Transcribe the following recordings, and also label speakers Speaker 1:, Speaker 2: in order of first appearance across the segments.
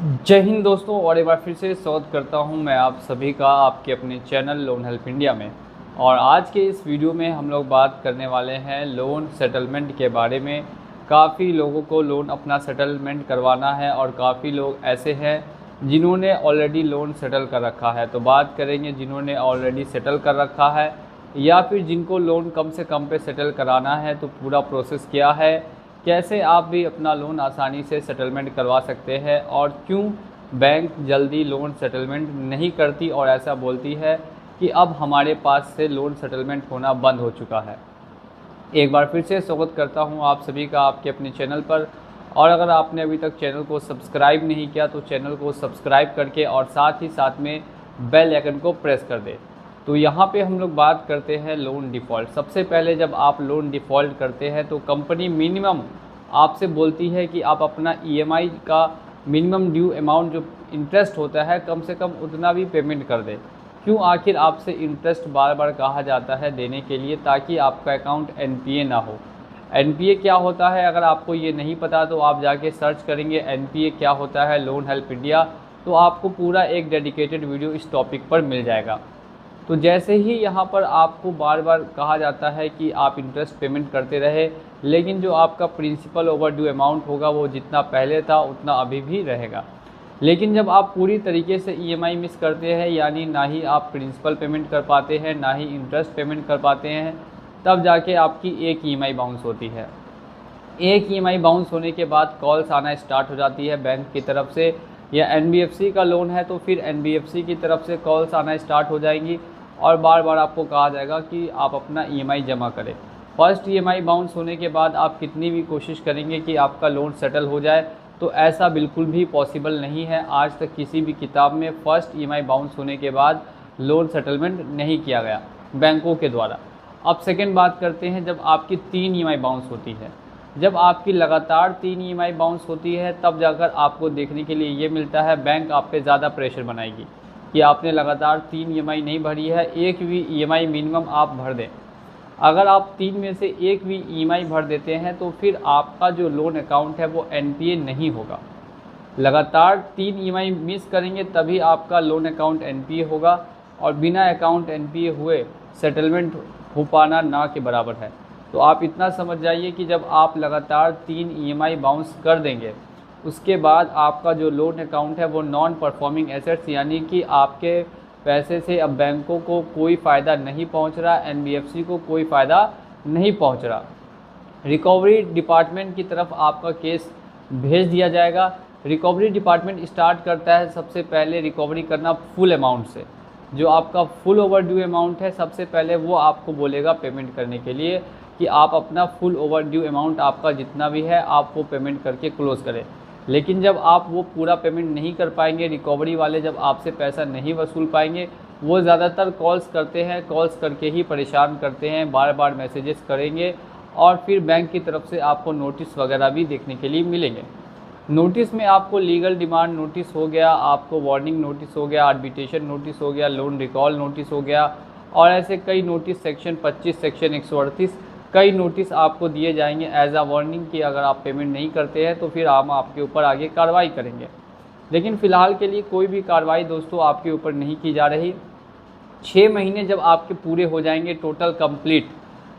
Speaker 1: जय हिंद दोस्तों, और एक बार फिर से स्वागत करता हूं मैं आप सभी का आपके अपने चैनल लोन हेल्प इंडिया में। और आज के इस वीडियो में हम लोग बात करने वाले हैं लोन सेटलमेंट के बारे में। काफ़ी लोगों को लोन अपना सेटलमेंट करवाना है और काफ़ी लोग ऐसे हैं जिन्होंने ऑलरेडी लोन सेटल कर रखा है। तो बात करेंगे जिन्होंने ऑलरेडी सेटल कर रखा है या फिर जिनको लोन कम से कम पे सेटल कराना है, तो पूरा प्रोसेस क्या है, कैसे आप भी अपना लोन आसानी से सेटलमेंट करवा सकते हैं और क्यों बैंक जल्दी लोन सेटलमेंट नहीं करती और ऐसा बोलती है कि अब हमारे पास से लोन सेटलमेंट होना बंद हो चुका है। एक बार फिर से स्वागत करता हूं आप सभी का आपके अपने चैनल पर। और अगर आपने अभी तक चैनल को सब्सक्राइब नहीं किया तो चैनल को सब्सक्राइब करके और साथ ही साथ में बेल आइकन को प्रेस कर दें। तो यहाँ पे हम लोग बात करते हैं लोन डिफ़ॉल्ट। सबसे पहले जब आप लोन डिफ़ॉल्ट करते हैं तो कंपनी मिनिमम आपसे बोलती है कि आप अपना ईएमआई का मिनिमम ड्यू अमाउंट जो इंटरेस्ट होता है कम से कम उतना भी पेमेंट कर दें। क्यों आखिर आपसे इंटरेस्ट बार बार कहा जाता है देने के लिए? ताकि आपका अकाउंट एनपीए ना हो। एनपीए क्या होता है, अगर आपको ये नहीं पता तो आप जाके सर्च करेंगे एनपीए क्या होता है लोन हेल्प इंडिया, तो आपको पूरा एक डेडिकेटेड वीडियो इस टॉपिक पर मिल जाएगा। तो जैसे ही यहाँ पर आपको बार बार कहा जाता है कि आप इंटरेस्ट पेमेंट करते रहे, लेकिन जो आपका प्रिंसिपल ओवर ड्यू अमाउंट होगा वो जितना पहले था उतना अभी भी रहेगा। लेकिन जब आप पूरी तरीके से ईएमआई मिस करते हैं, यानी ना ही आप प्रिंसिपल पेमेंट कर पाते हैं ना ही इंटरेस्ट पेमेंट कर पाते हैं, तब जाके आपकी एक ईएमआई बाउंस होती है। एक ईएमआई बाउंस होने के बाद कॉल्स आना स्टार्ट हो जाती है बैंक की तरफ से, या एनबीएफसी का लोन है तो फिर एनबीएफसी की तरफ से कॉल्स आना स्टार्ट हो जाएंगी और बार बार आपको कहा जाएगा कि आप अपना ईएमआई जमा करें। फर्स्ट ईएमआई बाउंस होने के बाद आप कितनी भी कोशिश करेंगे कि आपका लोन सेटल हो जाए, तो ऐसा बिल्कुल भी पॉसिबल नहीं है। आज तक किसी भी किताब में फर्स्ट ईएमआई बाउंस होने के बाद लोन सेटलमेंट नहीं किया गया बैंकों के द्वारा। अब सेकेंड बात करते हैं, जब आपकी 3 ईएमआई बाउंस होती है। जब आपकी लगातार 3 ईएमआई बाउंस होती है तब जाकर आपको देखने के लिए ये मिलता है बैंक आप पे ज़्यादा प्रेशर बनाएगी कि आपने लगातार 3 ईएमआई नहीं भरी है, एक भी ईएमआई मिनिमम आप भर दें। अगर आप 3 में से एक भी ईएमआई भर देते हैं तो फिर आपका जो लोन अकाउंट है वो एनपीए नहीं होगा। लगातार 3 ईएमआई मिस करेंगे तभी आपका लोन अकाउंट एनपीए होगा, और बिना अकाउंट एनपीए हुए सेटलमेंट हो पाना ना के बराबर है। तो आप इतना समझ जाइए कि जब आप लगातार 3 ईएमआई बाउंस कर देंगे उसके बाद आपका जो लोन अकाउंट है वो नॉन परफॉर्मिंग एसेट्स, यानी कि आपके पैसे से अब बैंकों को कोई फ़ायदा नहीं पहुंच रहा, एनबीएफसी को कोई फ़ायदा नहीं पहुंच रहा। रिकवरी डिपार्टमेंट की तरफ आपका केस भेज दिया जाएगा। रिकवरी डिपार्टमेंट स्टार्ट करता है सबसे पहले रिकवरी करना फुल अमाउंट से। जो आपका फुल ओवर ड्यू अमाउंट है सबसे पहले वो आपको बोलेगा पेमेंट करने के लिए कि आप अपना फुल ओवर ड्यू अमाउंट आपका जितना भी है आप वो पेमेंट करके क्लोज़ करें। लेकिन जब आप वो पूरा पेमेंट नहीं कर पाएंगे, रिकवरी वाले जब आपसे पैसा नहीं वसूल पाएंगे, वो ज़्यादातर कॉल्स करते हैं, कॉल्स करके ही परेशान करते हैं, बार बार मैसेजेस करेंगे और फिर बैंक की तरफ से आपको नोटिस वगैरह भी देखने के लिए मिलेंगे। नोटिस में आपको लीगल डिमांड नोटिस हो गया, आपको वार्निंग नोटिस हो गया, आर्बिट्रेशन नोटिस हो गया, लोन रिकॉल नोटिस हो गया, और ऐसे कई नोटिस सेक्शन 25 सेक्शन 138 कई नोटिस आपको दिए जाएंगे एज आ वार्निंग कि अगर आप पेमेंट नहीं करते हैं तो फिर हम आपके ऊपर आगे कार्रवाई करेंगे। लेकिन फ़िलहाल के लिए कोई भी कार्रवाई दोस्तों आपके ऊपर नहीं की जा रही। 6 महीने जब आपके पूरे हो जाएंगे टोटल कंप्लीट,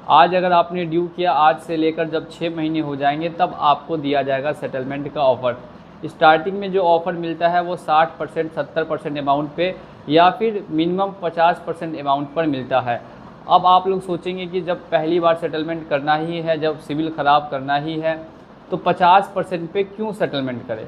Speaker 1: आज अगर आपने ड्यू किया, आज से लेकर जब 6 महीने हो जाएंगे तब आपको दिया जाएगा सेटलमेंट का ऑफ़र। स्टार्टिंग में जो ऑफ़र मिलता है वो 60% 70% अमाउंट पे या फिर मिनिमम 50% अमाउंट पर मिलता है। अब आप लोग सोचेंगे कि जब पहली बार सेटलमेंट करना ही है, जब सिविल ख़राब करना ही है, तो 50% पे क्यों सेटलमेंट करें?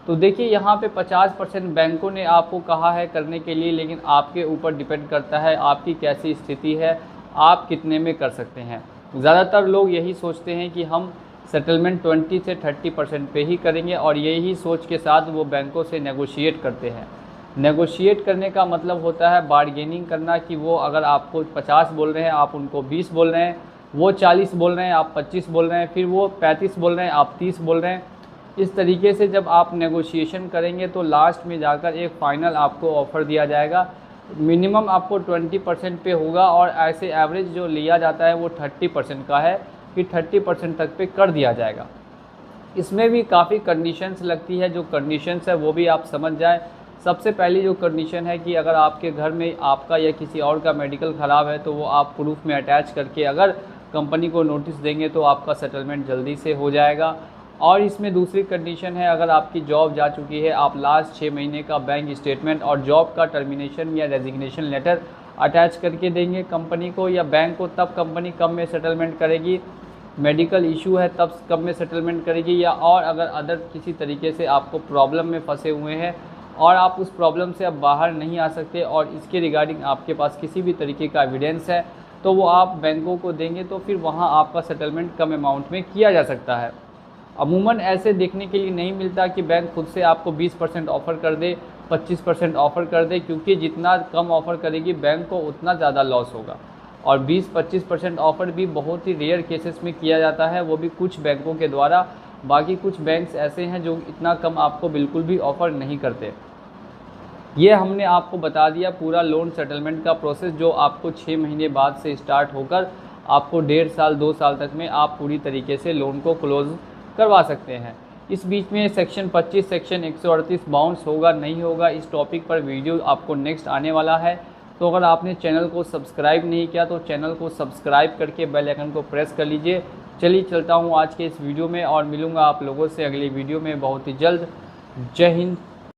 Speaker 1: तो देखिए यहाँ पे 50% बैंकों ने आपको कहा है करने के लिए, लेकिन आपके ऊपर डिपेंड करता है आपकी कैसी स्थिति है, आप कितने में कर सकते हैं। ज़्यादातर लोग यही सोचते हैं कि हम सेटलमेंट 20 से 30% पे ही करेंगे और यही सोच के साथ वो बैंकों से नेगोशिएट करते हैं। नेगोशिएट करने का मतलब होता है बार्गेनिंग करना, कि वो अगर आपको 50 बोल रहे हैं आप उनको 20 बोल रहे हैं, वो 40 बोल रहे हैं आप 25 बोल रहे हैं, फिर वो 35 बोल रहे हैं आप 30 बोल रहे हैं। इस तरीके से जब आप नेगोशिएशन करेंगे तो लास्ट में जाकर एक फ़ाइनल आपको ऑफ़र दिया जाएगा। मिनिमम आपको 20% पे होगा और ऐसे एवरेज जो लिया जाता है वो 30% का है कि 30% तक पे कर दिया जाएगा। इसमें भी काफ़ी कंडीशंस लगती है, जो कंडीशंस है वो भी आप समझ जाएं। सबसे पहली जो कंडीशन है कि अगर आपके घर में आपका या किसी और का मेडिकल ख़राब है तो वो आप प्रूफ में अटैच करके अगर कंपनी को नोटिस देंगे तो आपका सेटलमेंट जल्दी से हो जाएगा। और इसमें दूसरी कंडीशन है, अगर आपकी जॉब जा चुकी है, आप लास्ट 6 महीने का बैंक स्टेटमेंट और जॉब का टर्मिनेशन या रेजिग्नेशन लेटर अटैच करके देंगे कंपनी को या बैंक को, तब कंपनी कब में सेटलमेंट करेगी। मेडिकल इशू है तब कब में सेटलमेंट करेगी, या और अगर अदर किसी तरीके से आपको प्रॉब्लम में फंसे हुए हैं और आप उस प्रॉब्लम से अब बाहर नहीं आ सकते और इसके रिगार्डिंग आपके पास किसी भी तरीके का एविडेंस है तो वो आप बैंकों को देंगे, तो फिर वहाँ आपका सेटलमेंट कम अमाउंट में किया जा सकता है। अमूमन ऐसे देखने के लिए नहीं मिलता कि बैंक खुद से आपको 20% ऑफ़र कर दे, 25% ऑफ़र कर दे, क्योंकि जितना कम ऑफ़र करेगी बैंक को उतना ज़्यादा लॉस होगा। और 20-25% ऑफ़र भी बहुत ही रेयर केसेस में किया जाता है, वो भी कुछ बैंकों के द्वारा। बाकी कुछ बैंक्स ऐसे हैं जो इतना कम आपको बिल्कुल भी ऑफ़र नहीं करते। ये हमने आपको बता दिया पूरा लोन सेटलमेंट का प्रोसेस, जो आपको 6 महीने बाद से स्टार्ट होकर आपको 1.5 साल 2 साल तक में आप पूरी तरीके से लोन को क्लोज़ करवा सकते हैं। इस बीच में सेक्शन 25 सेक्शन 138 बाउंस होगा नहीं होगा, इस टॉपिक पर वीडियो आपको नेक्स्ट आने वाला है। तो अगर आपने चैनल को सब्सक्राइब नहीं किया तो चैनल को सब्सक्राइब करके बेल आइकन को प्रेस कर लीजिए। चलिए चलता हूँ आज के इस वीडियो में और मिलूँगा आप लोगों से अगली वीडियो में बहुत ही जल्द। जय हिंद।